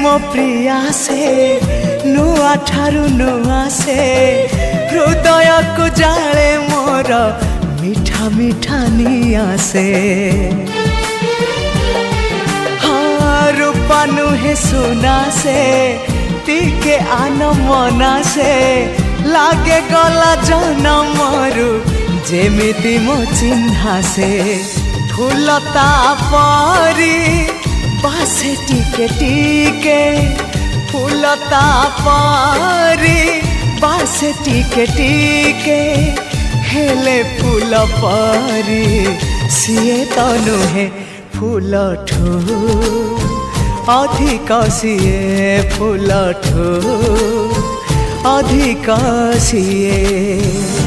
मो प्रिया से नुआ ठारू नुआ से हृदय को जाले मोर मीठा मीठा निया से हाँ रूपा नुहे सुना से टिके आन मना से लागे गला जनमरु जेमिति मो चिन्हा से फूलता परी बासे टिके टिके फूलता परी बासे टिके टिके हेले फूल परी सीए तो नुहे फूल ठू अधिक सीए फूल ठू अधिक सीए।